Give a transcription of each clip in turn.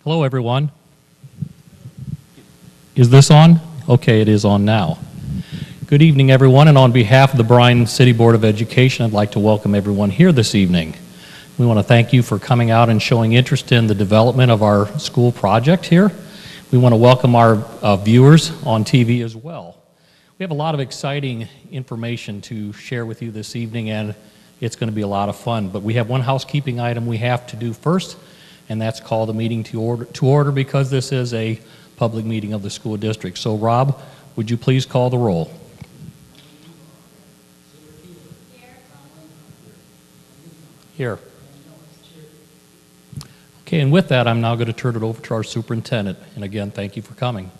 Hello, everyone. Is this on? Okay, it is on now. Good evening, everyone, and on behalf of the Bryan City Board of Education, I'd like to welcome everyone here this evening. We want to thank you for coming out and showing interest in the development of our school project here. We want to welcome our viewers on TV as well. We have a lot of exciting information to share with you this evening, and it's going to be a lot of fun. But we have one housekeeping item we have to do first, and that's call the meeting to order because this is a public meeting of the school district. So, Rob, would you please call the roll? Here. Okay, and with that, I'm now going to turn it over to our superintendent. And again, thank you for coming.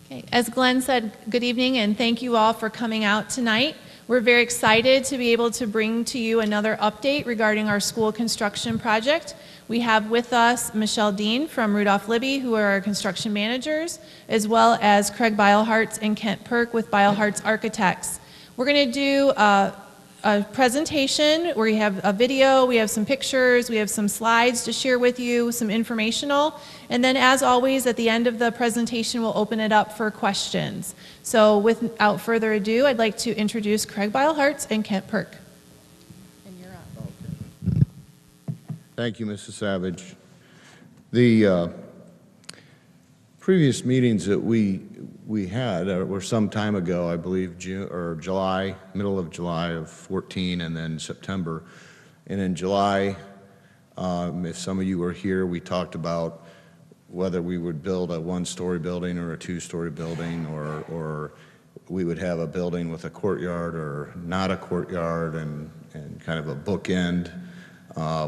Okay, as Glenn said, good evening, and thank you all for coming out tonight. We're very excited to be able to bring to you another update regarding our school construction project. We have with us Michelle Dean from Rudolph Libby, who are our construction managers, as well as Craig Beilhartz and Kent Perk with Beilhartz Architects. We're going to do a presentation where we have a video, we have some pictures, we have some slides to share with you, some informational, and then as always at the end of the presentation we'll open it up for questions. So without further ado, I'd like to introduce Craig Beilhartz and Kent Perk. And you're up. Okay. Thank you, Mrs. Savage. The previous meetings that we had were some time ago, I believe June or July, middle of July of 14, and then September. And in July, if some of you were here, we talked about whether we would build a one-story building or a two-story building, or we would have a building with a courtyard or not a courtyard, and kind of a bookend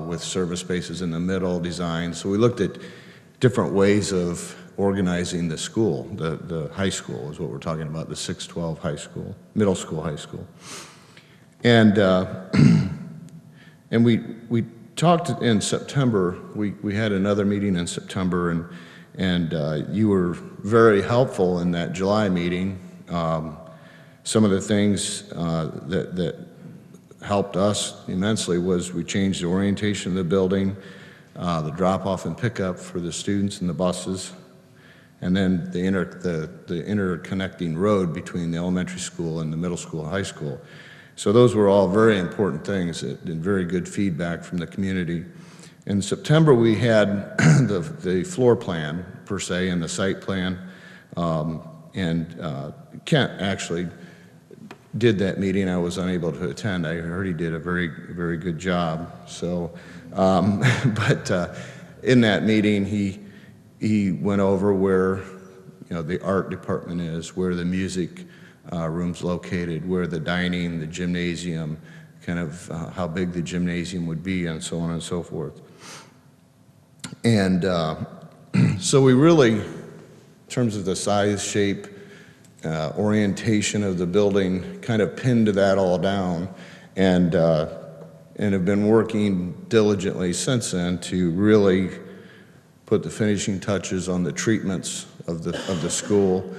with service spaces in the middle design. So we looked at different ways of organizing the school. The high school is what we're talking about, the 612 high school, middle school, high school. And and we talked in September. We had another meeting in September, and you were very helpful in that July meeting. Some of the things that helped us immensely was we changed the orientation of the building, the drop-off and pickup for the students and the buses, and then the interconnecting road between the elementary school and the middle school and high school. So those were all very important things and very good feedback from the community. In September, we had the floor plan, per se, and the site plan, and Kent actually did that meeting. I was unable to attend. I heard he did a very, very good job. So, but in that meeting, he went over where, the art department is, where the music room's located, where the dining, the gymnasium, kind of how big the gymnasium would be, and so on and so forth. And so we really, in terms of the size, shape, orientation of the building, kind of pinned that all down, and have been working diligently since then to really put the finishing touches on the treatments of the school,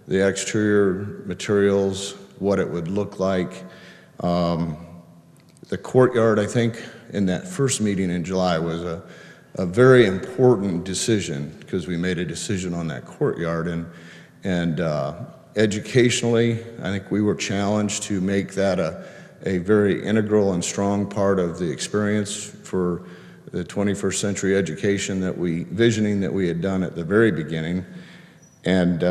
the exterior materials, what it would look like. The courtyard, I think, in that first meeting in July was a very important decision, because we made a decision on that courtyard, and educationally, I think we were challenged to make that a very integral and strong part of the experience for the 21st century education visioning that we had done at the very beginning. And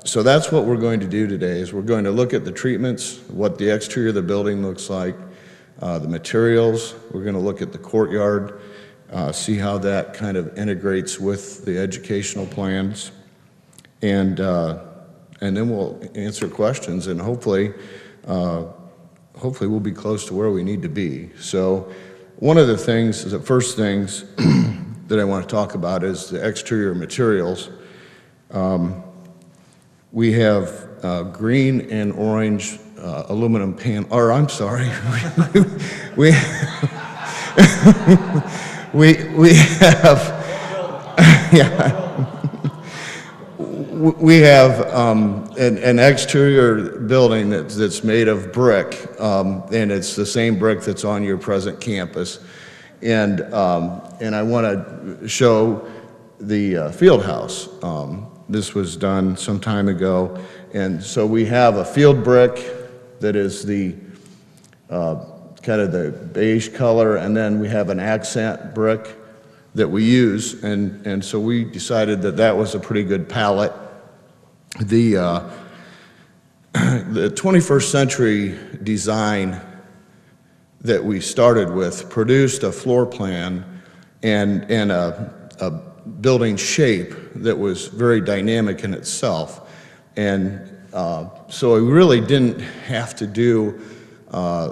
so that's what we're going to do today, is we're going to look at the treatments, what the exterior of the building looks like, the materials. We're going to look at the courtyard, see how that kind of integrates with the educational plans, and then we'll answer questions, and hopefully we'll be close to where we need to be. So one of the first things that I want to talk about is the exterior materials. We have green and orange aluminum or I'm sorry, we have, yeah. We have an exterior building that's made of brick, and it's the same brick that's on your present campus. And I want to show the field house. This was done some time ago, and so we have a field brick that is the kind of the beige color, and then we have an accent brick that we use, and so we decided that that was a pretty good palette. The 21st century design that we started with produced a floor plan and a building shape that was very dynamic in itself. And so we really didn't have to do a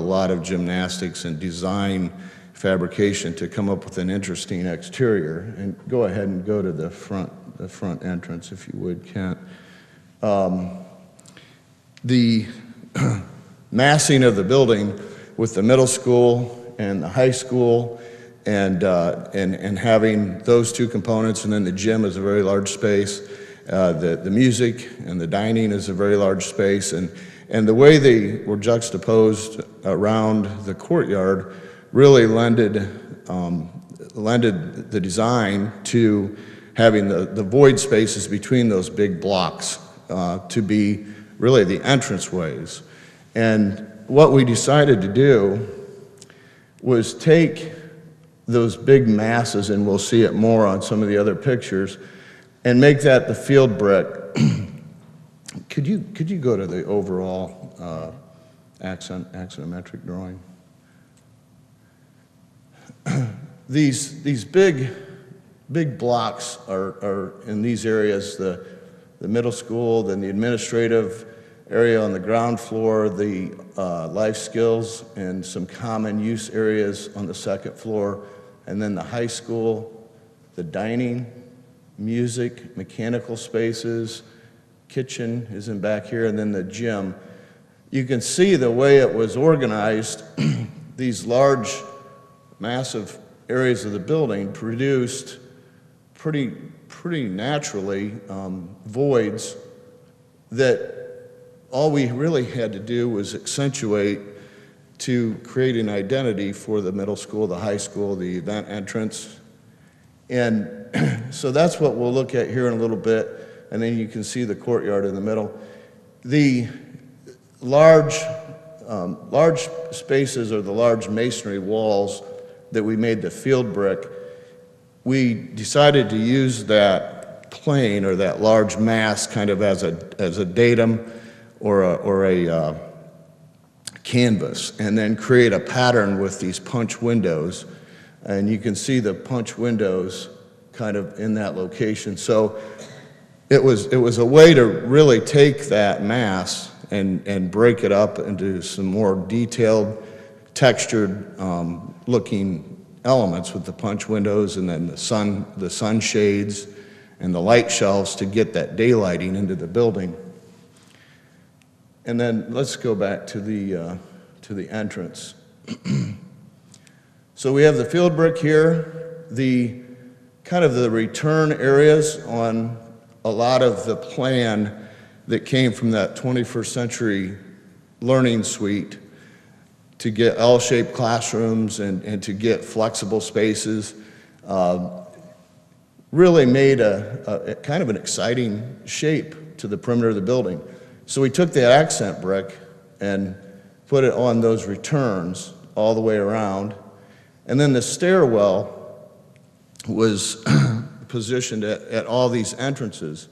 lot of gymnastics and design fabrication to come up with an interesting exterior. And go ahead and go to the front entrance if you would, Kent. The massing of the building with the middle school and the high school and having those two components, and then the gym is a very large space, the music and the dining is a very large space, and the way they were juxtaposed around the courtyard really lended the design to having the void spaces between those big blocks to be really the entranceways. And what we decided to do was take those big masses, and we'll see it more on some of the other pictures, and make that the field brick. Could you go to the overall axonometric drawing? These big blocks are in these areas, the middle school, then the administrative area on the ground floor, the life skills and some common use areas on the second floor, and then the high school, the dining, music, mechanical spaces, kitchen is in back here, and then the gym. You can see the way it was organized. These large, massive areas of the building produced pretty naturally voids that all we really had to do was accentuate to create an identity for the middle school, the high school, the event entrance. And so that's what we'll look at here in a little bit, and then you can see the courtyard in the middle. The large spaces, or the large masonry walls that we made the field brick, we decided to use that plane or that large mass kind of as a datum or a canvas, and then create a pattern with these punch windows. And you can see the punch windows kind of in that location. So it was a way to really take that mass and break it up into some more detailed, textured looking elements with the punch windows, and then the sun shades and the light shelves to get that daylighting into the building. And then let's go back to the entrance. So we have the field brick here, the kind of the return areas on a lot of the plan that came from that 21st century learning suite to get L-shaped classrooms and to get flexible spaces. Really made a kind of an exciting shape to the perimeter of the building. So we took that accent brick and put it on those returns all the way around. And then the stairwell was positioned at all these entrances.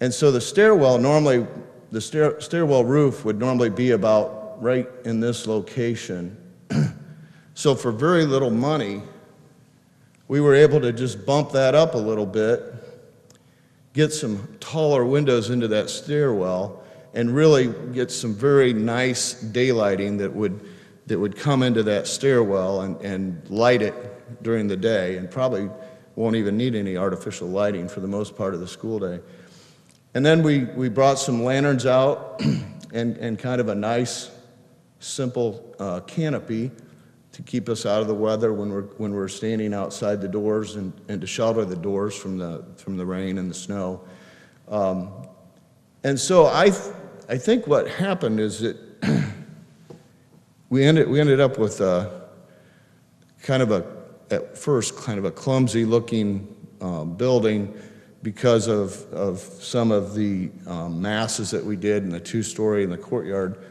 And so the stairwell normally, the stairwell roof would normally be about right in this location. So for very little money, we were able to just bump that up a little bit, get some taller windows into that stairwell, and really get some very nice daylighting that would come into that stairwell and light it during the day, and probably won't even need any artificial lighting for the most part of the school day. And then we brought some lanterns out and kind of a nice, simple canopy to keep us out of the weather when we're standing outside the doors, and to shelter the doors from the rain and the snow. And so I think what happened is that we ended up with kind of at first kind of a clumsy looking building because of some of the masses that we did in the two-story in the courtyard.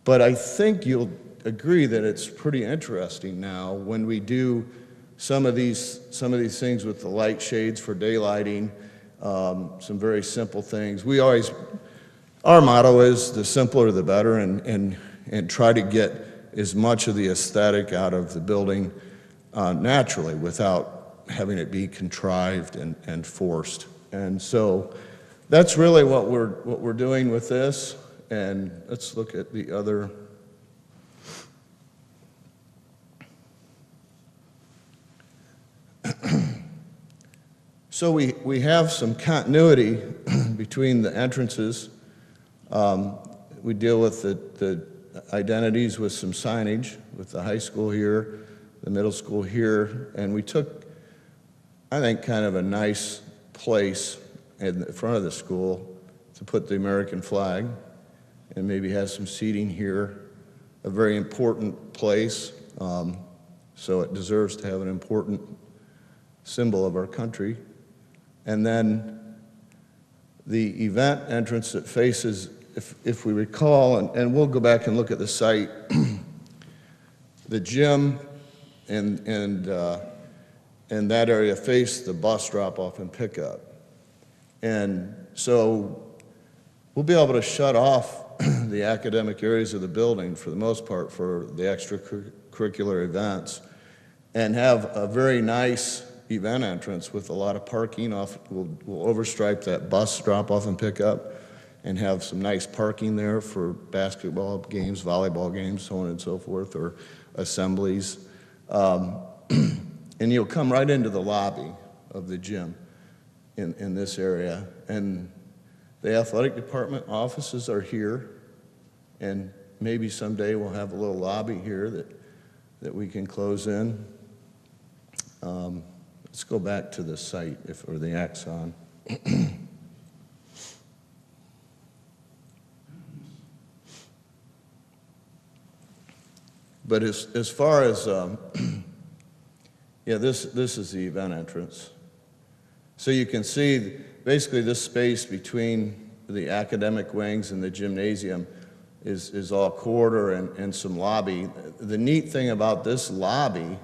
But I think you'll agree that it's pretty interesting now when we do some of these things with the light shades for daylighting, some very simple things. Our motto is the simpler the better, and try to get as much of the aesthetic out of the building naturally without having it be contrived and forced. And so that's really what we're doing with this. And let's look at the other. So we have some continuity between the entrances. We deal with the identities with some signage, with the high school here, the middle school here, and we took, I think, kind of a nice place in the front of the school to put the American flag and maybe have some seating here, a very important place, so it deserves to have an important symbol of our country. And then the event entrance that faces, if we recall, and we'll go back and look at the site, the gym and that area face the bus drop-off and pickup. And so we'll be able to shut off the academic areas of the building for the most part for the extracurricular events and have a very nice event entrance with a lot of parking off. We'll overstripe that bus drop-off and pickup and have some nice parking there for basketball games, volleyball games, so on and so forth, or assemblies. And you'll come right into the lobby of the gym in this area. And the athletic department offices are here, and maybe someday we'll have a little lobby here that we can close in. Let's go back to the site, or the axon. But as far as, yeah, this is the event entrance. So you can see basically this space between the academic wings and the gymnasium is all corridor and some lobby. The neat thing about this lobby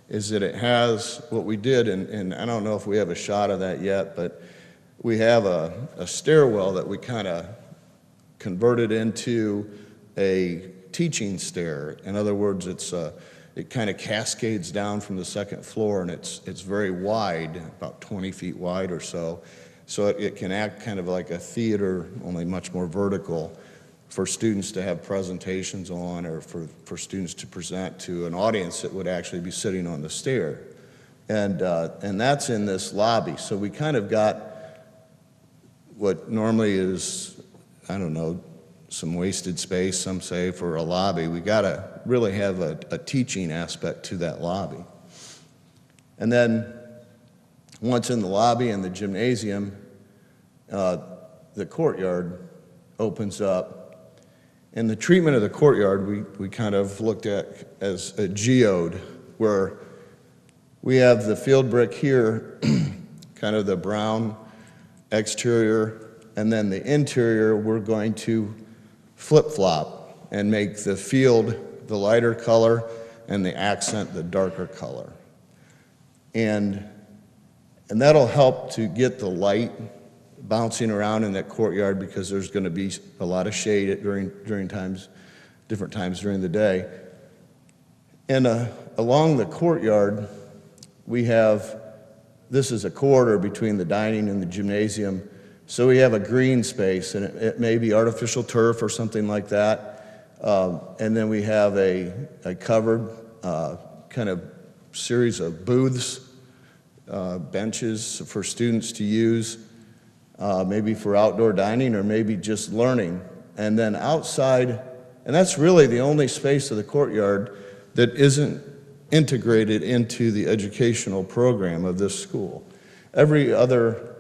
is that it has what we did, and I don't know if we have a shot of that yet, but we have a stairwell that we kind of converted into a teaching stair. In other words, it kind of cascades down from the second floor, and it's very wide, about 20 feet wide or so. So it can act kind of like a theater, only much more vertical, for students to have presentations on, or for students to present to an audience that would actually be sitting on the stair. And that's in this lobby. So we kind of got what normally is, I don't know, some wasted space, some say, for a lobby. We got to really have a teaching aspect to that lobby. And then once in the lobby and the gymnasium, the courtyard opens up. And the treatment of the courtyard we kind of looked at as a geode, where we have the field brick here, kind of the brown exterior, and then the interior we're going to flip-flop and make the field the lighter color and the accent the darker color. And that'll help to get the light bouncing around in that courtyard, because there's going to be a lot of shade during different times during the day. And along the courtyard, we have, this is a corridor between the dining and the gymnasium, so we have a green space, and it may be artificial turf or something like that. And then we have a covered kind of series of booths, benches for students to use, maybe for outdoor dining or maybe just learning. And then outside, and that's really the only space of the courtyard that isn't integrated into the educational program of this school. Every other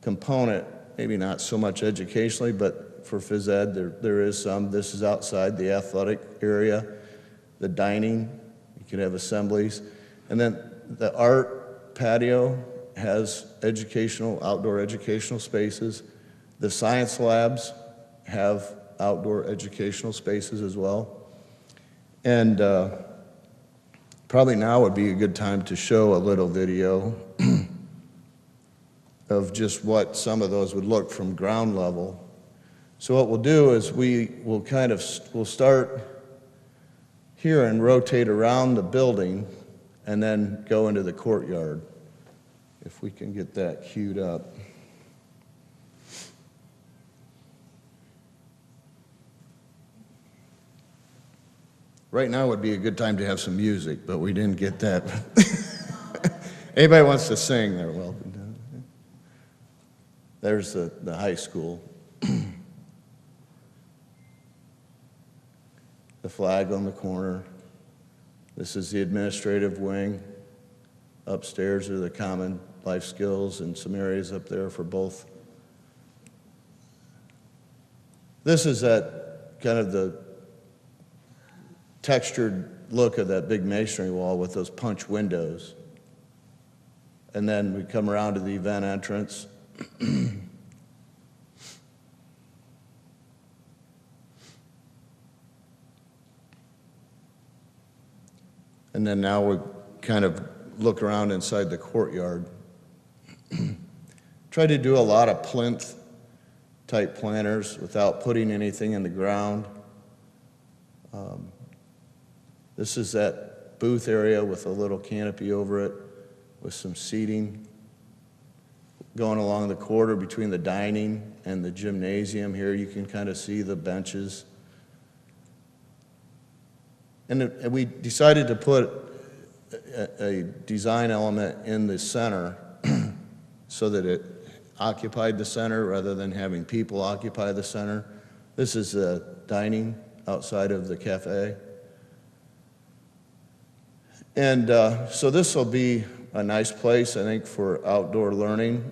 component, maybe not so much educationally, but for phys ed, there is some. This is outside the athletic area, the dining, you could have assemblies. And then the art patio has outdoor educational spaces. The science labs have outdoor educational spaces as well. And probably now would be a good time to show a little video of just what some of those would look from ground level. So what we'll do is we'll start here and rotate around the building and then go into the courtyard. If we can get that queued up. Right now would be a good time to have some music, but we didn't get that. Anybody wants to sing, they're welcome to. There's the high school. The flag on the corner. This is the administrative wing. Upstairs are the common life skills and some areas up there for both. This is that kind of the textured look of that big masonry wall with those punch windows. And then we come around to the event entrance. And then now we kind of look around inside the courtyard. Try to do a lot of plinth type planters without putting anything in the ground. This is that booth area with a little canopy over it with some seating. Going along the corridor between the dining and the gymnasium here, you can kind of see the benches. And we decided to put a design element in the center so that it occupied the center rather than having people occupy the center. This is dining outside of the cafe. And so this will be a nice place, I think, for outdoor learning.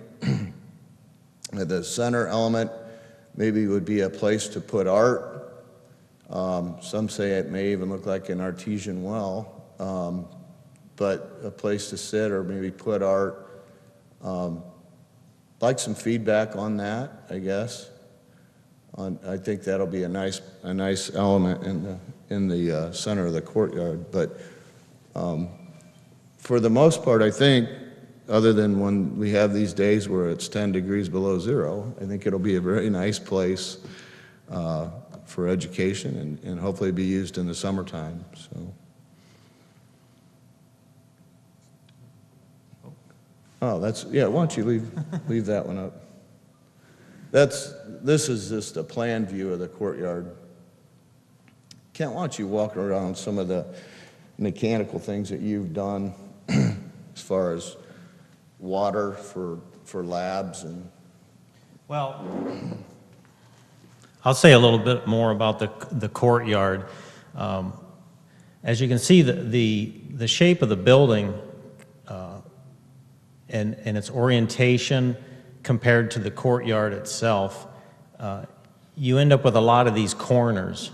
The center element maybe would be a place to put art. Some say it may even look like an artesian well, but a place to sit or maybe put art. Like some feedback on that, I guess. I think that'll be a nice element in the center of the courtyard. But for the most part, I think, other than when we have these days where it's 10 degrees below zero, I think it'll be a very nice place for education and hopefully be used in the summertime. So. Oh, yeah, why don't you leave that one up? This is just a plan view of the courtyard. Kent, why don't you walk around some of the mechanical things that you've done as far as water for labs and. Well, I'll say a little bit more about the courtyard. As you can see, the shape of the building and its orientation compared to the courtyard itself, you end up with a lot of these corners.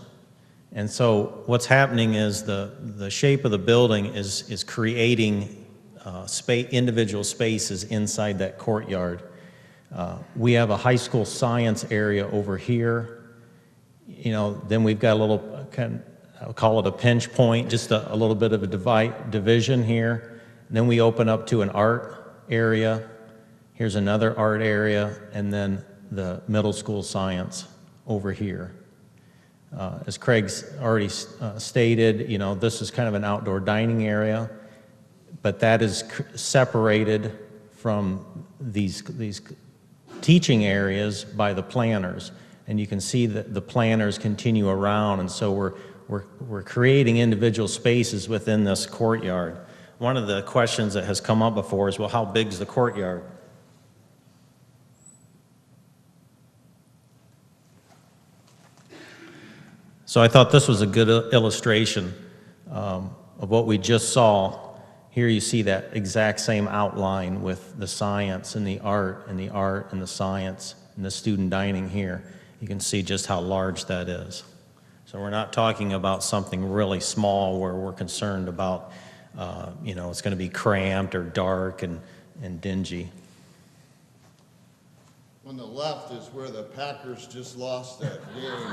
And so what's happening is the shape of the building is creating individual spaces inside that courtyard. We have a high school science area over here. Then we've got a little, I'll call it a pinch point, just a little bit of a division here. And then we open up to an art area. Here's another art area, and then the middle school science over here. As Craig's already stated, this is kind of an outdoor dining area, but that is separated from these teaching areas by the planters. And you can see that the planters continue around, and so we're creating individual spaces within this courtyard. One of the questions that has come up before is, well, how big is the courtyard? So I thought this was a good illustration of what we just saw. Here you see that exact same outline with the science and the art and the art and the science and the student dining here. You can see just how large that is. So we're not talking about something really small where we're concerned about you know, it's going to be cramped or dark and dingy. On the left is where the Packers just lost that game.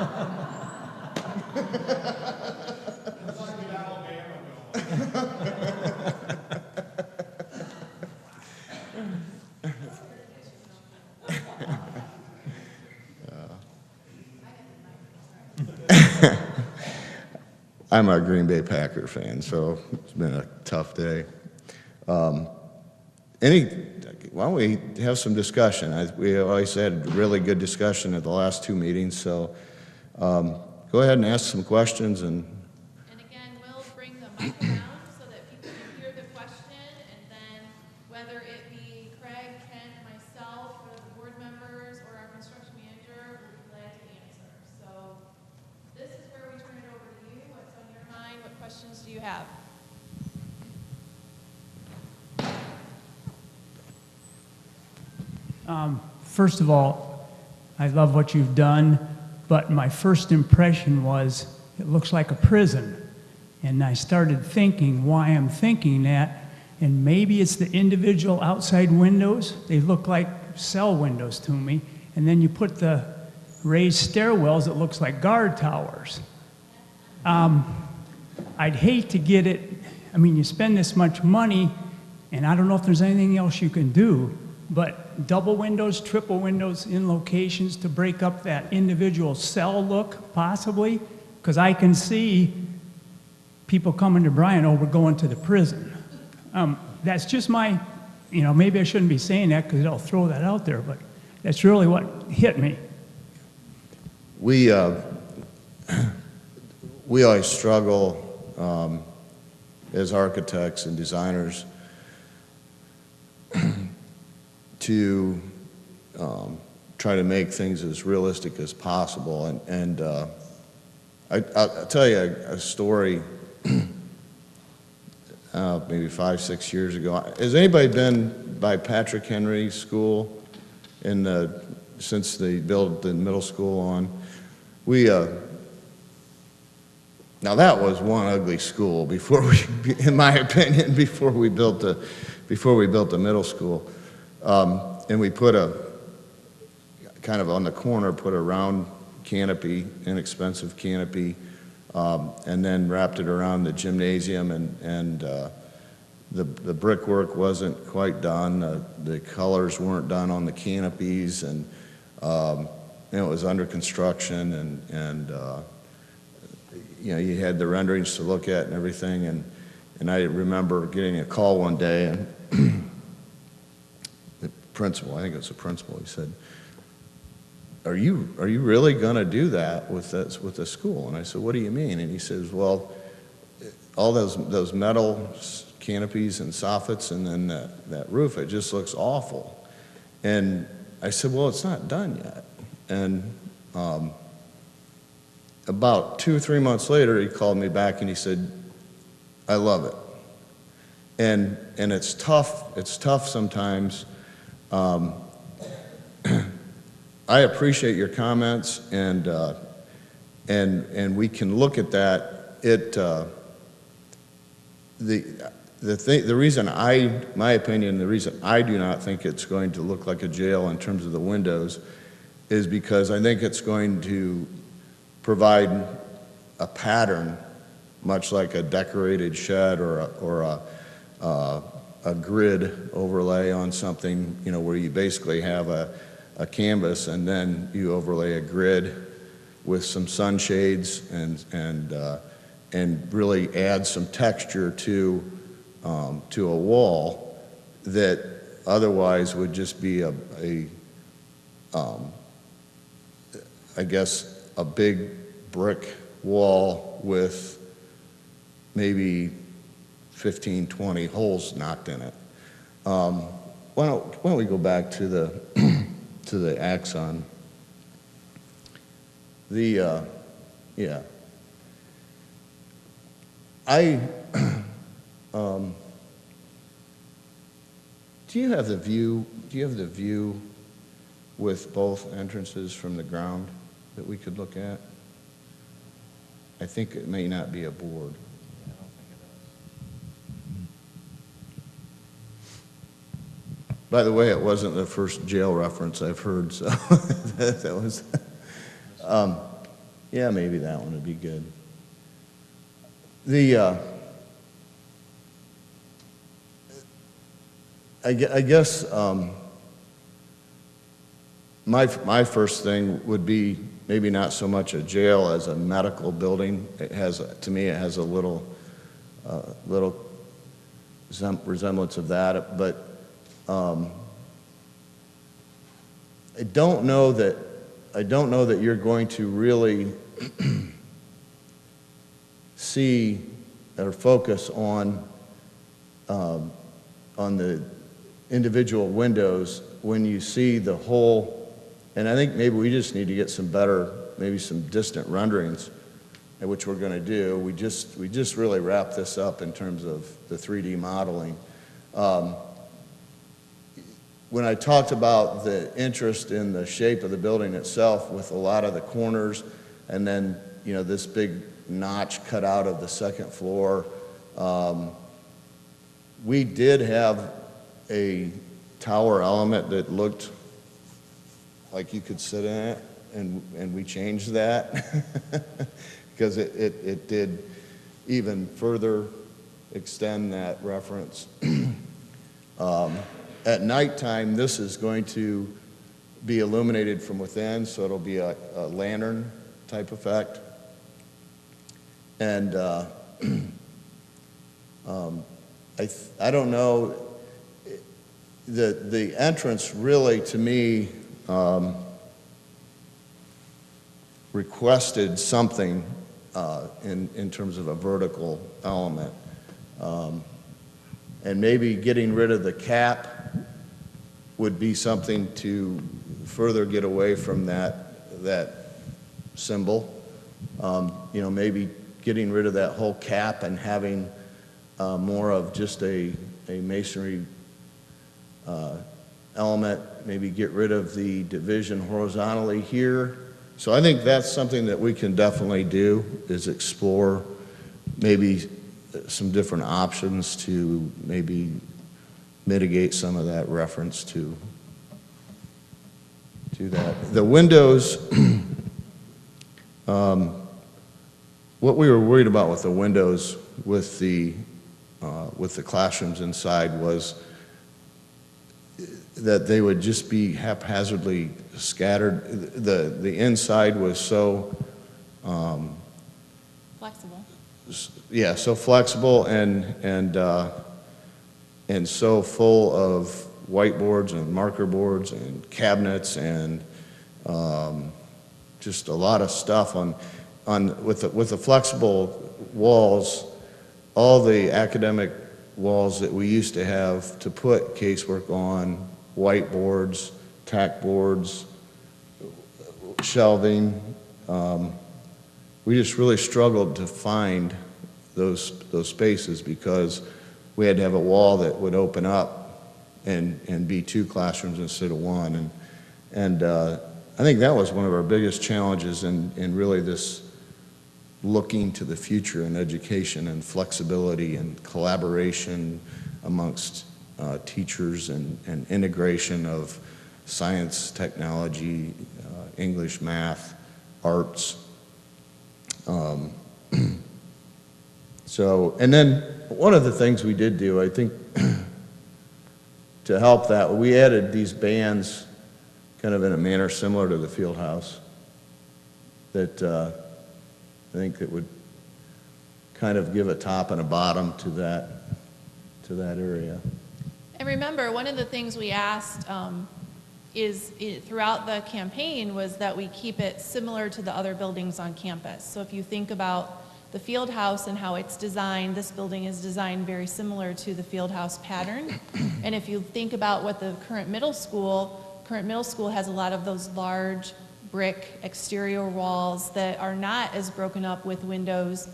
I'm a Green Bay Packer fan, so it's been a tough day. Why don't we have some discussion? We always had really good discussion at the last two meetings, so go ahead and ask some questions. And again, we'll bring the mic around so that people can hear the question, and then whether it be Craig, Ken, myself, or the board members, or our construction manager, we'll be glad to answer. So this is where we turn it over to you. What's on your mind? What questions do you have? First of all, I love what you've done, but my first impression was it looks like a prison. And I started thinking why I'm thinking that, and maybe it's the individual outside windows. They look like cell windows to me. And then you put the raised stairwells, it looks like guard towers. I'd hate to get it, I mean, you spend this much money, and I don't know if there's anything else you can do, but double windows, triple windows in locations to break up that individual cell look, possibly, because I can see people coming to Bryan, oh, we're going to the prison. That's just my, you know, maybe I shouldn't be saying that because I'll throw that out there, but that's really what hit me. we always struggle as architects and designers to try to make things as realistic as possible. And I'll tell you a story maybe 5-6 years ago. Has anybody been by Patrick Henry School since they built the middle school on? Now that was one ugly school before we, in my opinion, before we built the middle school. And we put kind of on the corner, put a round canopy, inexpensive canopy, and then wrapped it around the gymnasium, and the brickwork wasn't quite done, the colors weren't done on the canopies, and it was under construction, and you know, you had the renderings to look at and everything, and I remember getting a call one day, and the principal, I think it was the principal, he said, are you really going to do that with the school? And I said, what do you mean? And he says, well, all those metal canopies and soffits, and then that roof, it just looks awful. And I said, well, it's not done yet. And about 2 or 3 months later, he called me back and he said, I love it. And it's tough sometimes. I appreciate your comments, and we can look at that. The reason my opinion, the reason I do not think it's going to look like a jail in terms of the windows is because I think it's going to provide a pattern, much like a decorated shed or a grid overlay on something, you know, where you basically have a canvas and then you overlay a grid with some sunshades and really add some texture to a wall that otherwise would just be I guess a big brick wall with maybe 15, 20 holes knocked in it. Why don't we go back to the axon? Yeah. Do you have the view with both entrances from the ground that we could look at? I think it may not be a board. By the way, it wasn't the first jail reference I've heard, so that was, yeah, maybe that one would be good. I guess my first thing would be maybe not so much a jail as a medical building. It has, to me, it has a little resemblance of that, but I don't know that you're going to really see or focus on the individual windows when you see the whole. And I think maybe we just need to get some better, maybe some distant renderings, which we're going to do. We just really wrap this up in terms of the 3D modeling. When I talked about the interest in the shape of the building itself with a lot of the corners and then, you know, this big notch cut out of the second floor, we did have a tower element that looked like you could sit in it, and we changed that because it did even further extend that reference. At nighttime, this is going to be illuminated from within, so it'll be a lantern type effect. And I don't know, the entrance really, to me, requested something in terms of a vertical element. And maybe getting rid of the cap would be something to further get away from that symbol. You know, maybe getting rid of that whole cap and having more of just a masonry element, maybe get rid of the division horizontally here. So I think that's something that we can definitely do, is explore maybe some different options to maybe mitigate some of that reference to that. The windows, what we were worried about with the windows with the classrooms inside was that they would just be haphazardly scattered. The inside was so Flexible. yeah, so flexible and so full of whiteboards and marker boards and cabinets and just a lot of stuff with the flexible walls. All the academic walls that we used to have to put casework on, whiteboards, tack boards, shelving, we just really struggled to find those spaces because we had to have a wall that would open up and be 2 classrooms instead of 1. And I think that was one of our biggest challenges in really this looking to the future in education and flexibility and collaboration amongst teachers and integration of science, technology, English, math, arts. So, and then one of the things we did do, I think, to help that, we added these bands kind of in a manner similar to the field house that I think that would kind of give a top and a bottom to that area. And remember, one of the things we asked throughout the campaign was that we keep it similar to the other buildings on campus. So if you think about the field house and how it's designed, this building is designed very similar to the field house pattern. And if you think about what the current middle school has a lot of those large brick exterior walls that are not as broken up with windows.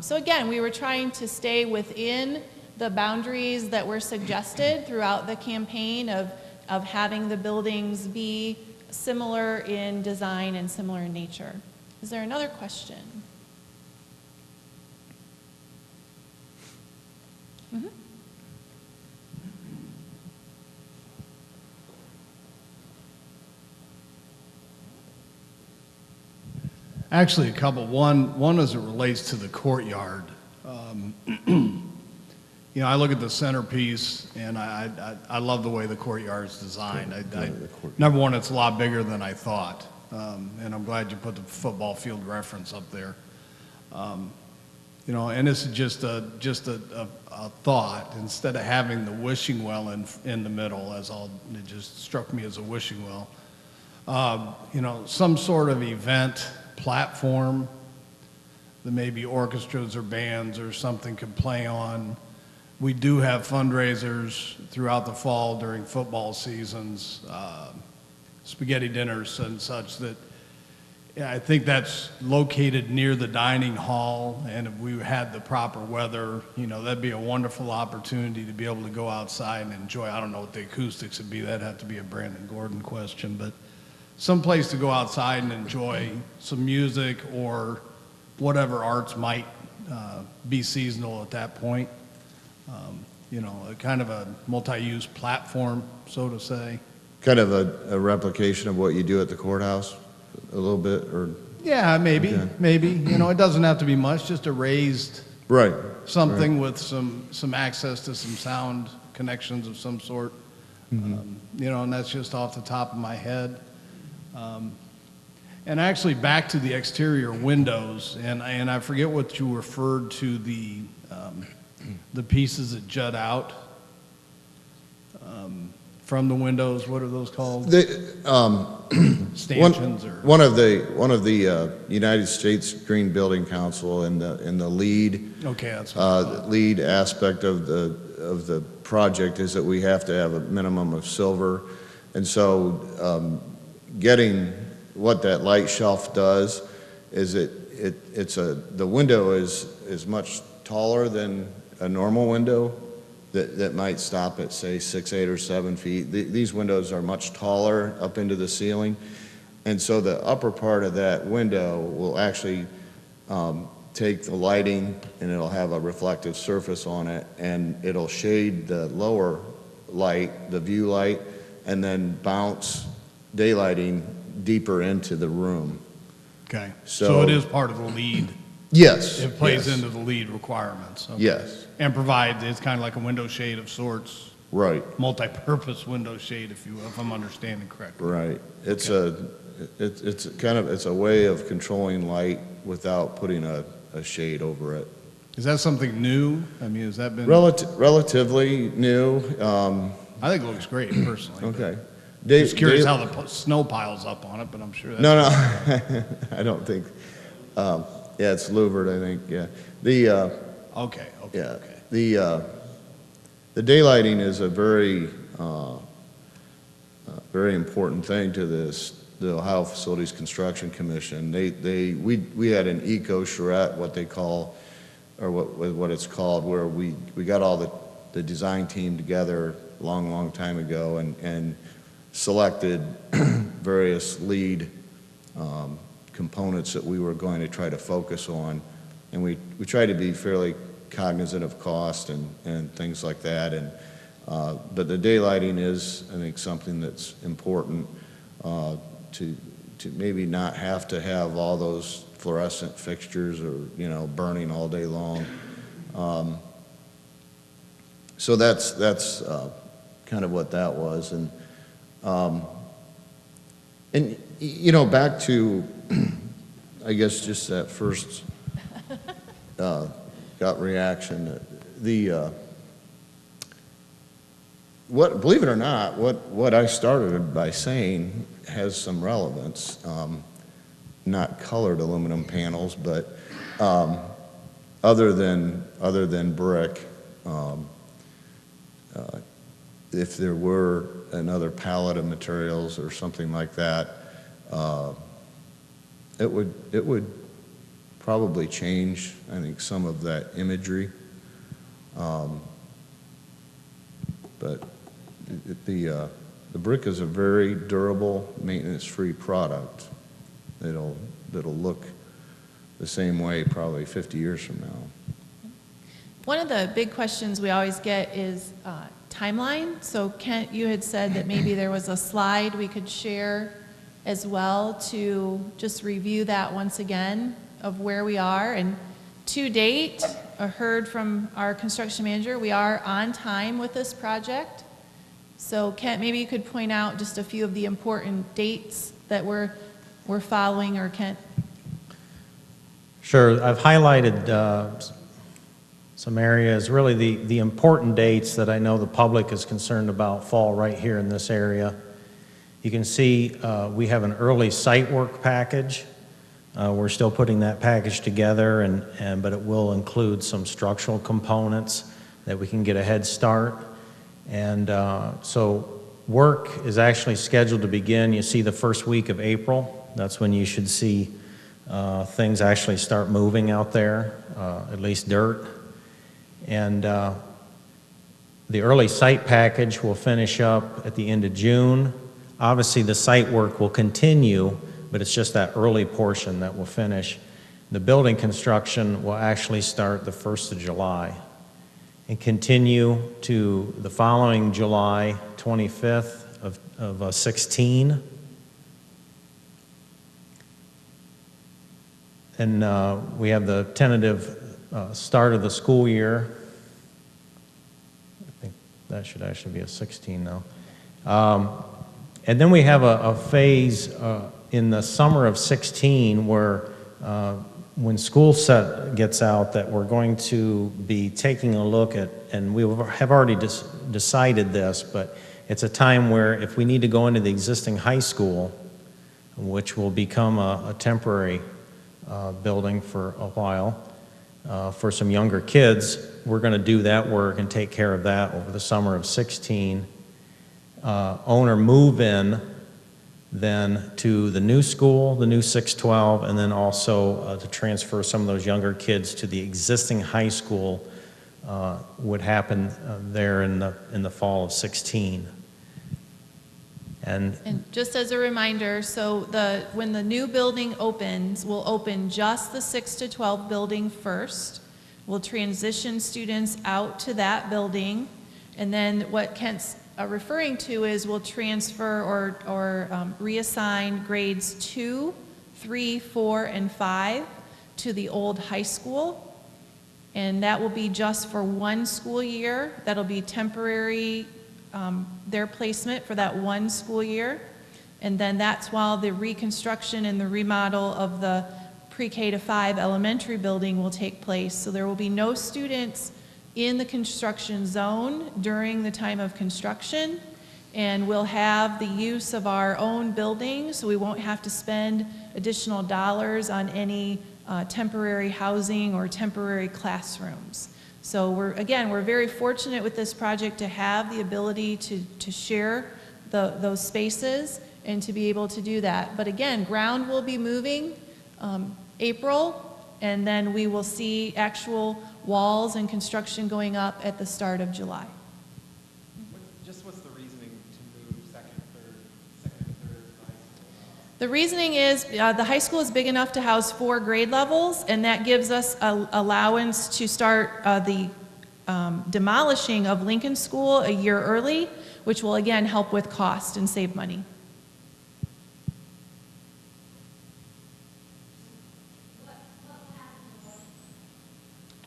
So again, we were trying to stay within the boundaries that were suggested throughout the campaign of having the buildings be similar in design and similar in nature. Is there another question? Mm-hmm. Actually, a couple. One as it relates to the courtyard. You know, I look at the centerpiece, and I love the way the courtyard's designed. Number one, it's a lot bigger than I thought, and I'm glad you put the football field reference up there. You know, and this is just a thought. Instead of having the wishing well in the middle, it just struck me as a wishing well. You know, some sort of event platform that maybe orchestras or bands or something could play on. We do have fundraisers throughout the fall during football seasons, spaghetti dinners and such that, yeah, I think that's located near the dining hall, and if we had the proper weather, you know, that'd be a wonderful opportunity to be able to go outside and enjoy. I don't know what the acoustics would be. That'd have to be a Brandon Gordon question, but some place to go outside and enjoy some music or whatever arts might be seasonal at that point. You know, a kind of a multi-use platform, so to say. Kind of a replication of what you do at the courthouse, a little bit, or? Yeah, maybe, Okay. maybe. You know, it doesn't have to be much, just a raised Right. something with some access to some sound connections of some sort. You know, and that's just off the top of my head. And actually, back to the exterior windows, and I forget what you referred to the pieces that jut out from the windows. What are those called? Stanchions or One of the United States Green Building Council in the lead okay, that's what I thought. lead aspect of the project is that we have to have a minimum of silver, and so getting what that light shelf does is the window is much taller than a normal window that might stop at, say, 6, 8, or 7 feet. These windows are much taller up into the ceiling, and so the upper part of that window will actually take the lighting, and it'll have a reflective surface on it, and it'll shade the lower light, the view light, and then bounce daylighting deeper into the room. Okay, So- so it is part of the lead. Yes. It plays yes, into the lead requirements. Okay. Yes, And provides, it's kind of like a window shade of sorts, right, multi-purpose window shade, if you will, if I'm understanding correctly. right. It's a way of controlling light without putting a shade over it. Is that something new? I mean, has that been? Relatively new. I think it looks great personally. Okay. Just curious how the snow piles up on it, but I'm sure that's. No, I don't think. Yeah, it's louvered, I think. Yeah. Okay, Yeah. okay. The daylighting is a very very important thing to the Ohio Facilities Construction Commission. We had an eco charrette, what they call, or what it's called, where we got all the design team together a long time ago and selected various lead components that we were going to try to focus on, and we tried to be fairly cognizant of cost and things like that. And but the daylighting is, I think, something that's important to maybe not have to have all those fluorescent fixtures or burning all day long. So that's kind of what that was, and back to I guess just that first gut reaction. Believe it or not, what I started by saying has some relevance. Not colored aluminum panels, but other than brick. If there were another palette of materials or something like that, it would probably change, I think, some of that imagery. But the brick is a very durable, maintenance-free product. That'll look the same way probably 50 years from now. One of the big questions we always get is timeline. So Kent, you had said that maybe there was a slide we could share as well to just review that once again of where we are. And to date, I heard from our construction manager, we are on time with this project. So Kent, maybe you could point out just a few of the important dates that we're following, or Kent? Sure. I've highlighted some areas. Really, the important dates that I know the public is concerned about fall right here in this area. You can see we have an early site work package. We're still putting that package together, but it will include some structural components that we can get a head start. And so work is actually scheduled to begin. You see the first week of April. That's when you should see things actually start moving out there, at least dirt. And the early site package will finish up at the end of June. Obviously, the site work will continue, but it's just that early portion that will finish. The building construction will actually start the 1st of July and continue to the following July 25th of 16. And we have the tentative start of the school year. I think that should actually be a 16 now. And then we have a phase in the summer of 16 where when school gets out that we're going to be taking a look at, and we have already decided this, but it's a time where if we need to go into the existing high school, which will become a temporary building for a while, for some younger kids, we're going to do that work and take care of that over the summer of 16. Owner move-in then to the new school, the new 612, and then also to transfer some of those younger kids to the existing high school would happen there in the fall of 16. And just as a reminder, so when the new building opens, we'll open just the 6 to 12 building first. We'll transition students out to that building, and then what Kent's referring to is we'll transfer or reassign grades 2, 3, 4, and 5 to the old high school. And that will be just for one school year. That'll be temporary, their placement for that one school year. And then that's while the reconstruction and the remodel of the pre-K to 5 elementary building will take place. So there will be no students in the construction zone during the time of construction, and we'll have the use of our own buildings, so we won't have to spend additional dollars on any temporary housing or temporary classrooms. So we're very fortunate with this project to have the ability to share those spaces and to be able to do that. But again, ground will be moving April, and then we will see actual walls and construction going up at the start of July. What's the reasoning to move second and third high school? The reasoning is the high school is big enough to house 4 grade levels, and that gives us allowance to start the demolishing of Lincoln School a year early, which will again help with cost and save money.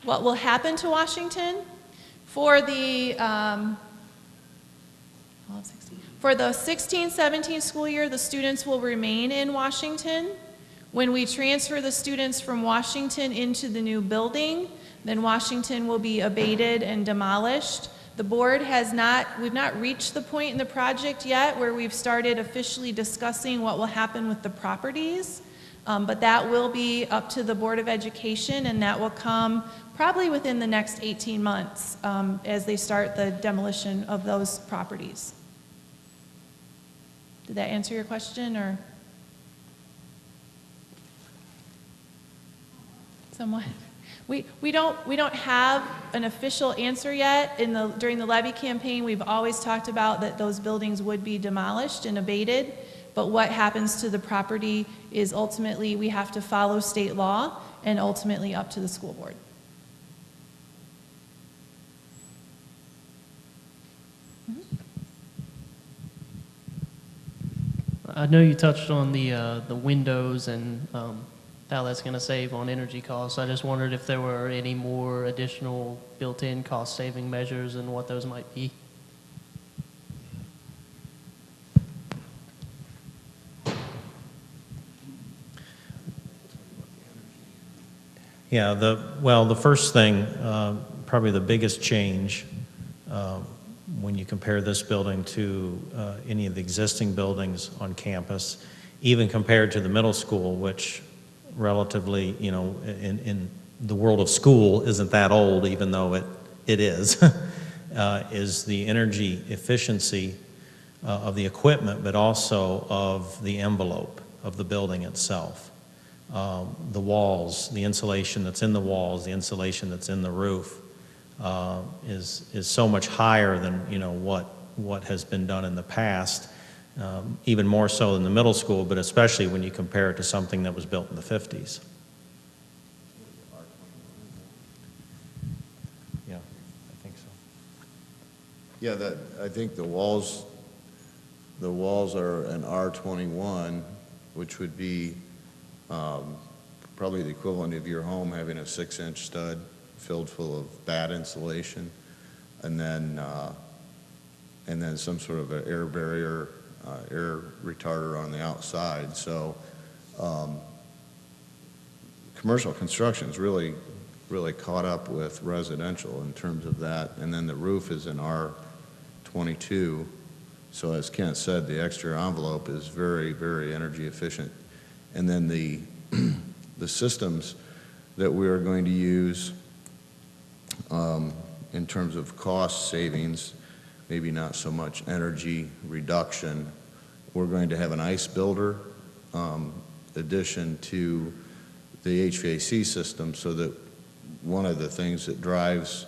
What will happen to Washington? For the 16-17 school year, the students will remain in Washington. When we transfer the students from Washington into the new building, then Washington will be abated and demolished. The board we've not reached the point in the project yet where we've started officially discussing what will happen with the properties. But that will be up to the Board of Education, and that will come probably within the next 18 months as they start the demolition of those properties. Did that answer your question, or? Somewhat. We don't have an official answer yet. During the levy campaign, we've always talked about that those buildings would be demolished and abated. But what happens to the property is ultimately we have to follow state law and ultimately up to the school board. I know you touched on the windows and how that's going to save on energy costs. I just wondered if there were any more additional built-in cost-saving measures and what those might be. Yeah, the first thing, probably the biggest change when you compare this building to any of the existing buildings on campus, even compared to the middle school, which relatively, you know, in the world of school isn't that old, even though it is, is the energy efficiency of the equipment, but also of the envelope of the building itself. The walls, the insulation that's in the walls, the insulation that's in the roof is so much higher than, you know, what has been done in the past, even more so than the middle school, but especially when you compare it to something that was built in the 50s. Yeah, I think so. Yeah, I think the walls are an R21, which would be probably the equivalent of your home having a 6-inch stud filled full of bad insulation, and then some sort of an air barrier, air retarder on the outside. So commercial construction's really caught up with residential in terms of that, and then the roof is an R22. So as Kent said, the exterior envelope is very, very energy efficient. And then the systems that we are going to use in terms of cost savings, maybe not so much energy reduction, we're going to have an ice builder addition to the HVAC system, so that one of the things that drives,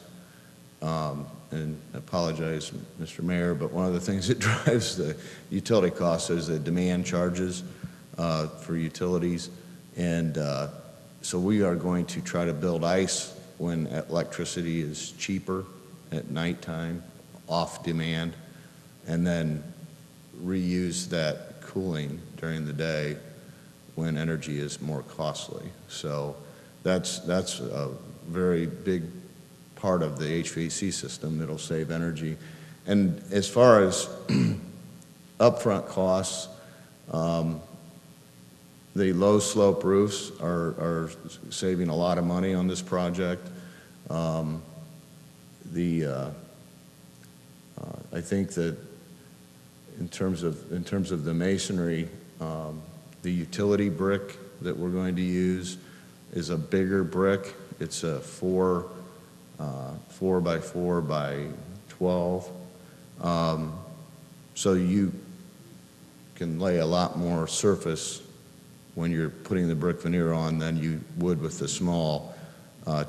and I apologize, Mr. Mayor, but one of the things that drives the utility costs is the demand charges for utilities. And so we are going to try to build ice when electricity is cheaper at nighttime, off demand, and then reuse that cooling during the day when energy is more costly. So that's a very big part of the HVAC system that'll save energy. And as far as upfront costs, the low slope roofs are saving a lot of money on this project. I think that in terms of the masonry, the utility brick that we're going to use is a bigger brick. It's a 4 by 4 by 12. So you can lay a lot more surface when you're putting the brick veneer on than you would with the small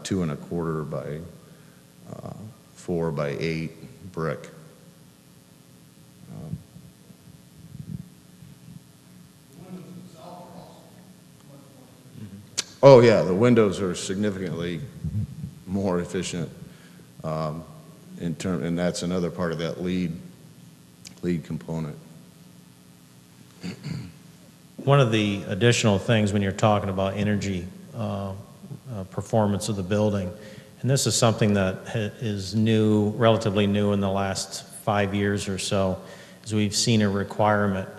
2 1/4 by 4 by 8 brick. Oh yeah, the windows are significantly more efficient and that's another part of that lead component. One of the additional things when you're talking about energy performance of the building, and this is something that is new, relatively new in the last 5 years or so, is we've seen a requirement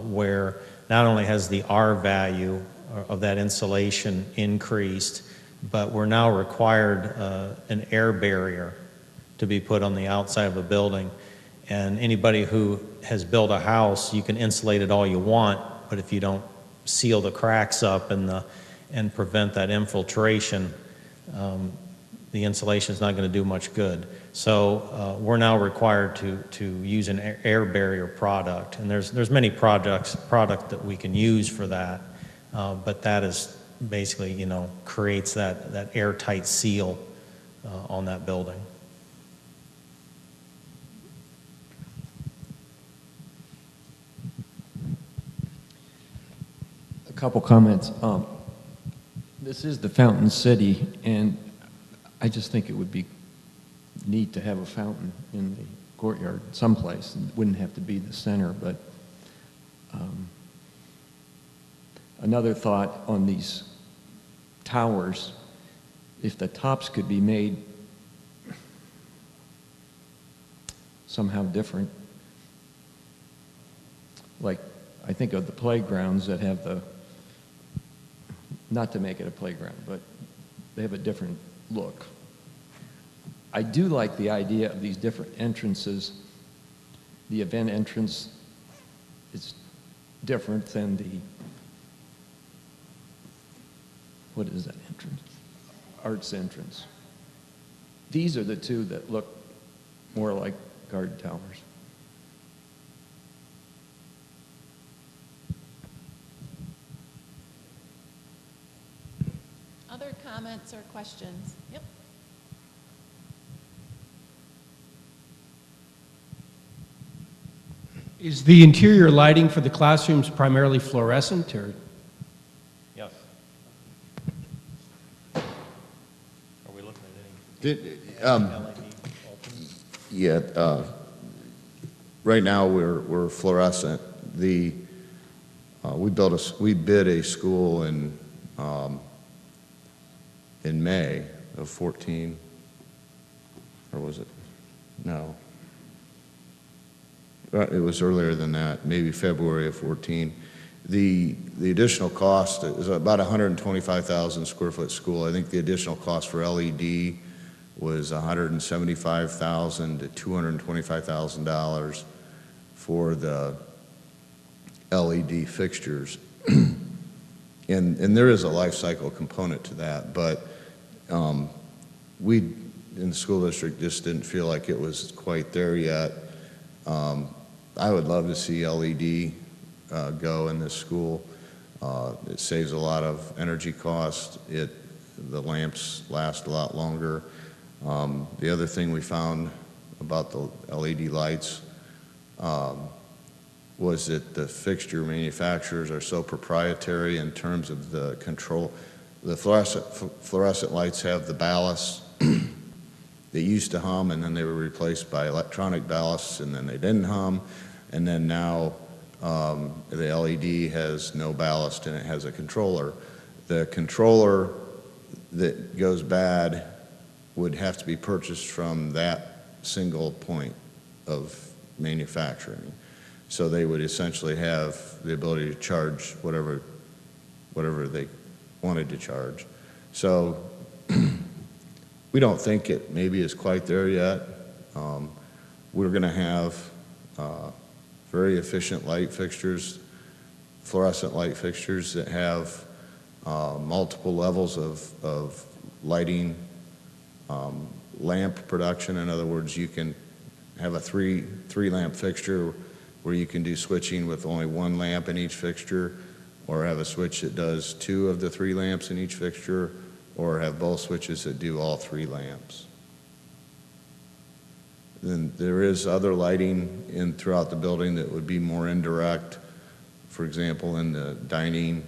where not only has the R value of that insulation increased, but we're now required an air barrier to be put on the outside of a building. And anybody who has built a house, you can insulate it all you want, but if you don't seal the cracks up and prevent that infiltration, the insulation is not going to do much good. So we're now required to use an air barrier product, and there's many product that we can use for that, but that is basically, you know, creates that airtight seal on that building. A couple comments. This is the Fountain City, and I just think it would be neat to have a fountain in the courtyard someplace. It wouldn't have to be the center, but another thought on these towers, if the tops could be made somehow different, like I think of the playgrounds that have the, not to make it a playground, but they have a different look. I do like the idea of these different entrances. The event entrance is different than the, what is that entrance? Arts entrance. These are the two that look more like guard towers. Other comments or questions? Yep. Is the interior lighting for the classrooms primarily fluorescent, or? Yes. Are we looking at Yeah, right now we're fluorescent. We bid a school in May of 14, or was it? No. It was earlier than that, maybe February of 14. The additional cost is about 125,000 square foot school. I think the additional cost for LED was $175,000 to $225,000 for the LED fixtures. And there is a life cycle component to that, but we in the school district just didn't feel like it was quite there yet. I would love to see LED go in this school. It saves a lot of energy cost. The lamps last a lot longer. The other thing we found about the LED lights was that the fixture manufacturers are so proprietary in terms of the control. The fluorescent lights have the ballast. They used to hum, and then they were replaced by electronic ballasts, and then they didn't hum. And then now the LED has no ballast, and it has a controller. The controller that goes bad would have to be purchased from that single point of manufacturing. So they would essentially have the ability to charge whatever they wanted to charge. So we don't think it maybe is quite there yet. We're going to have very efficient light fixtures, fluorescent light fixtures that have multiple levels of lighting, lamp production. In other words, you can have a three lamp fixture where you can do switching with only one lamp in each fixture, or have a switch that does 2 of the 3 lamps in each fixture, or have both switches that do all 3 lamps. Then there is other lighting throughout the building that would be more indirect, for example, in the dining.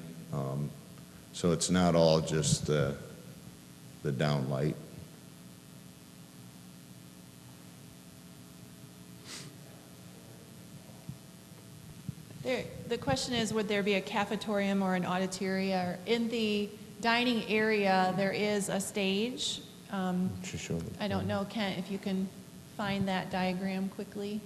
So it's not all just the down light. The question is, would there be a cafetorium or an auditoria? In the dining area, there is a stage. I don't know, Kent, if you can find that diagram quickly.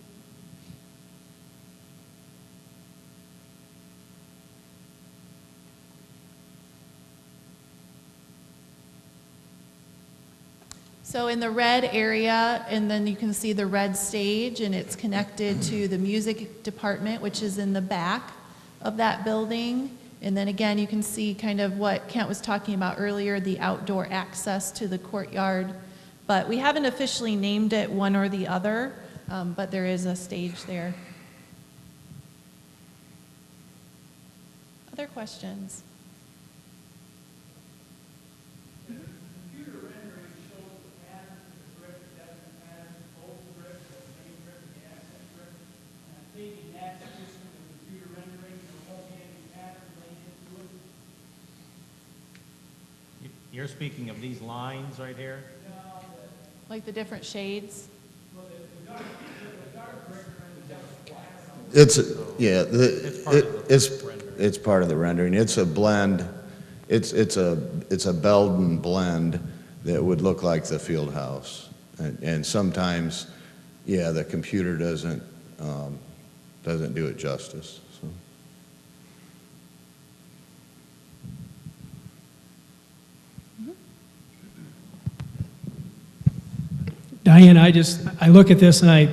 So in the red area, and then you can see the red stage, and it's connected to the music department, which is in the back of that building. And then again, you can see kind of what Kent was talking about earlier, the outdoor access to the courtyard. But we haven't officially named it one or the other, but there is a stage there. Other questions? You're speaking of these lines right here? Like the different shades? It's, yeah, it's it's part of the rendering. It's a blend. It's a Belden blend that would look like the field house. And sometimes, yeah, the computer doesn't do it justice. So. Diane, I look at this and I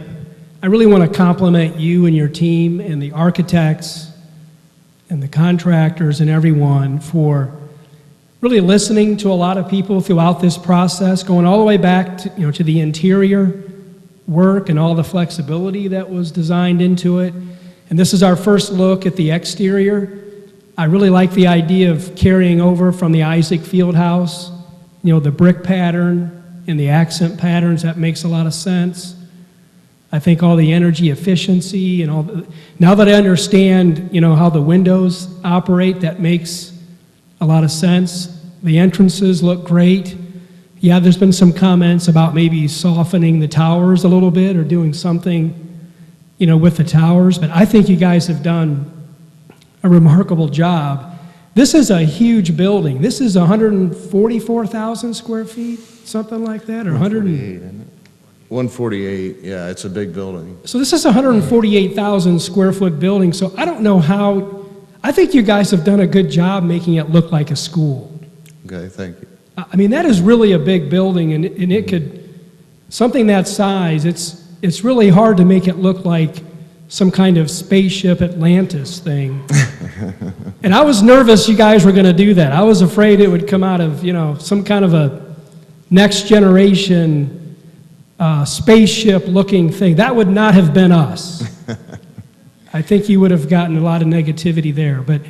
really want to compliment you and your team and the architects and the contractors and everyone for really listening to a lot of people throughout this process, going all the way back to, to the interior work and all the flexibility that was designed into it. And this is our first look at the exterior. I really like the idea of carrying over from the Isaac Fieldhouse, the brick pattern and the accent patterns. That makes a lot of sense. I think all the energy efficiency and all now that I understand, how the windows operate, that makes a lot of sense. The entrances look great. Yeah, there's been some comments about maybe softening the towers a little bit or doing something, with the towers, but I think you guys have done a remarkable job. This is a huge building. This is 144,000 square feet, something like that, or 148, isn't it? 148, yeah, it's a big building. So this is a 148,000 square foot building, so I don't know how, I think you guys have done a good job making it look like a school. Okay, thank you. I mean, that is really a big building, and it could, something that size, it's really hard to make it look like some kind of spaceship Atlantis thing. And I was nervous you guys were going to do that. I was afraid it would come out of, some kind of a next generation spaceship-looking thing. That would not have been us. I think you would have gotten a lot of negativity there, but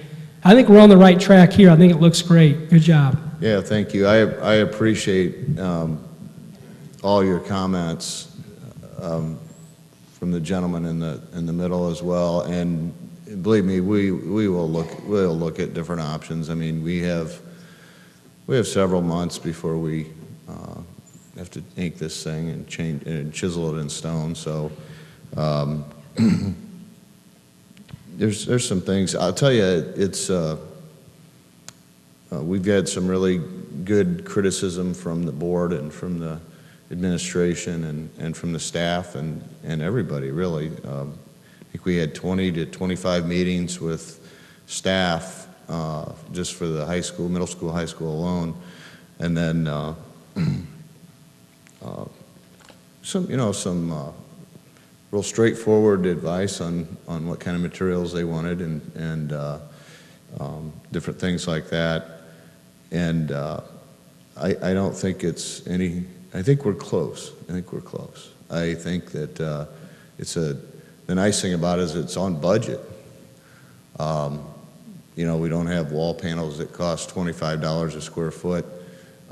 I think we're on the right track here. I think it looks great. Good job. Yeah, thank you. I appreciate all your comments from the gentleman in the middle as well. And believe me, we'll look at different options. I mean, we have several months before we have to ink this thing and change and chisel it in stone. So there's some things. I'll tell you, it's we've had some really good criticism from the board and from the administration and from the staff and everybody, really. I think we had 20 to 25 meetings with staff just for the high school, middle school, high school alone. And then some real straightforward advice on what kind of materials they wanted and different things like that. And I don't think it's any. I think we're close. I think that the nice thing about it is it's on budget. We don't have wall panels that cost $25 a square foot.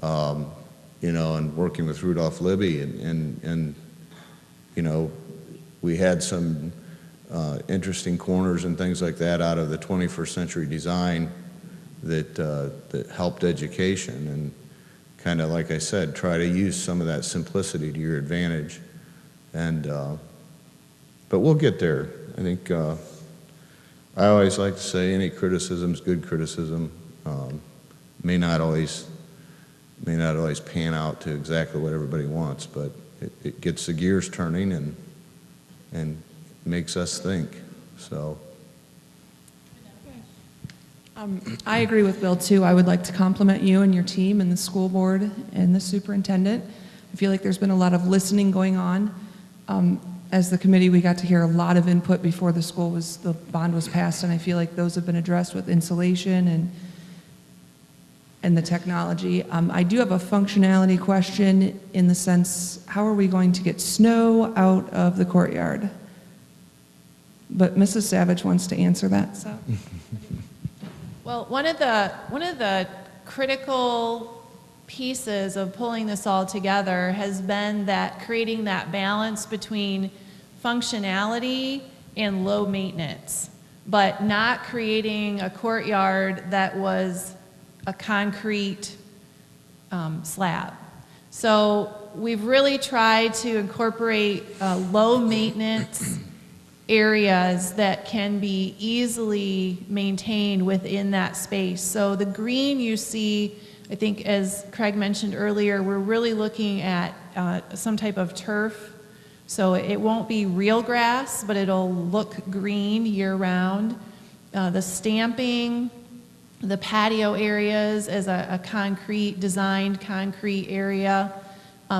And working with Rudolph Libby and we had some interesting corners and things like that out of the 21st century design that helped education and kind of, like I said, try to use some of that simplicity to your advantage. And but we'll get there. I think I always like to say any criticism is good criticism. May not always pan out to exactly what everybody wants, but it gets the gears turning and makes us think. So. I agree with Bill too. I would like to compliment you and your team and the school board and the superintendent. I feel like there's been a lot of listening going on. As the committee, we got to hear a lot of input before the bond was passed, and I feel like those have been addressed with insulation and the technology. I do have a functionality question in the sense, how are we going to get snow out of the courtyard? But Mrs. Savage wants to answer that, so. Well, one of the critical pieces of pulling this all together has been that creating that balance between functionality and low maintenance, but not creating a courtyard that was a concrete slab. So we've really tried to incorporate low maintenance areas that can be easily maintained within that space. So the green you see, I think as Craig mentioned earlier, we're really looking at some type of turf. So it won't be real grass, but it'll look green year-round. The stamping, the patio areas as a designed concrete area.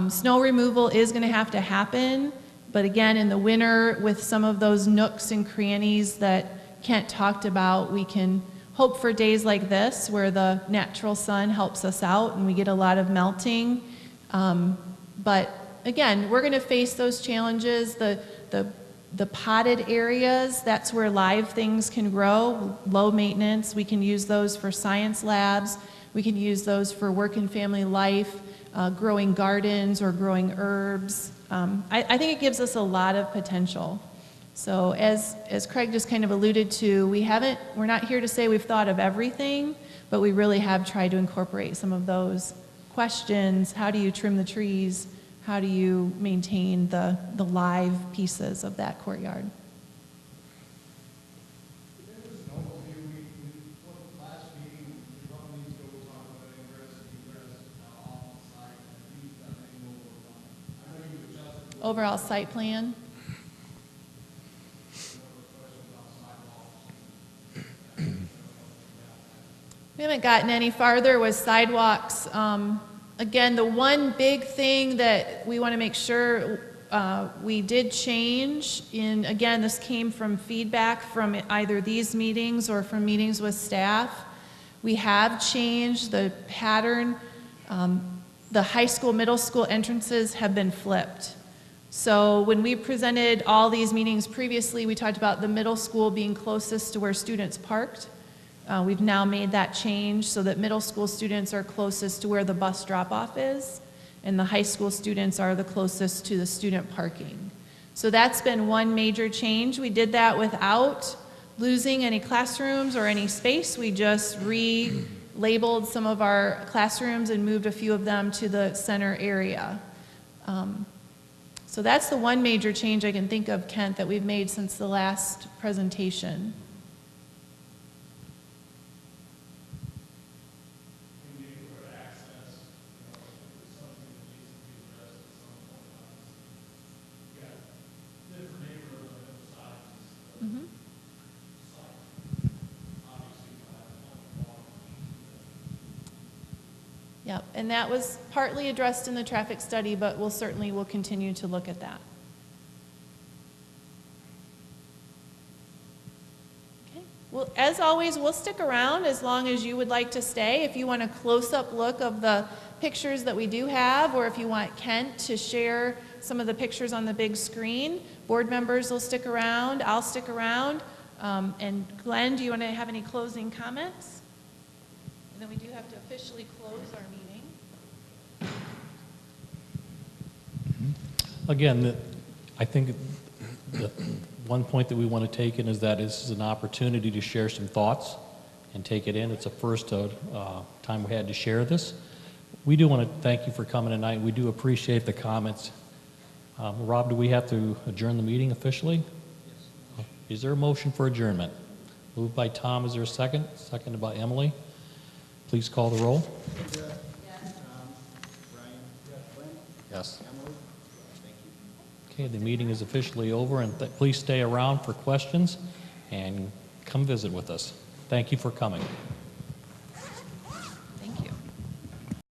Snow removal is going to have to happen, but again, in the winter, with some of those nooks and crannies that Kent talked about, we can hope for days like this where the natural sun helps us out and we get a lot of melting. But again, we're going to face those challenges. The potted areas, that's where live things can grow, low maintenance. We can use those for science labs. We can use those for work and family life, growing gardens or growing herbs. I think it gives us a lot of potential. So as Craig just kind of alluded to, we're not here to say we've thought of everything, but we really have tried to incorporate some of those questions. How do you trim the trees? How do you maintain the live pieces of that courtyard? Overall site plan. We haven't gotten any farther with sidewalks. Again, the one big thing that we want to make sure we did change again, this came from feedback from either these meetings or from meetings with staff. We have changed the pattern. The high school, middle school entrances have been flipped. So when we presented all these meetings previously, we talked about the middle school being closest to where students parked. We've now made that change so that middle school students are closest to where the bus drop-off is, and the high school students are the closest to the student parking. So that's been one major change. We did that without losing any classrooms or any space. We just relabeled some of our classrooms and moved a few of them to the center area. So that's the one major change I can think of, Kent, that we've made since the last presentation. Yep, and that was partly addressed in the traffic study, but we'll continue to look at that. Okay, well, as always, we'll stick around as long as you would like to stay. If you want a close-up look of the pictures that we do have, or if you want Kent to share some of the pictures on the big screen, board members will stick around, I'll stick around. And Glenn, do you want to have any closing comments? And then we do have to officially close our meeting. Again, I think the one point that we want to take in is that this is an opportunity to share some thoughts and take it in. It's the first time we had to share this. We do want to thank you for coming tonight. We do appreciate the comments. Rob, do we have to adjourn the meeting officially? Yes. Is there a motion for adjournment? Moved by Tom. Is there a second? Seconded by Emily. Please call the roll. Yes. Bryan? Yes. Emily? Thank you. Okay, the meeting is officially over, and please stay around for questions and come visit with us. Thank you for coming.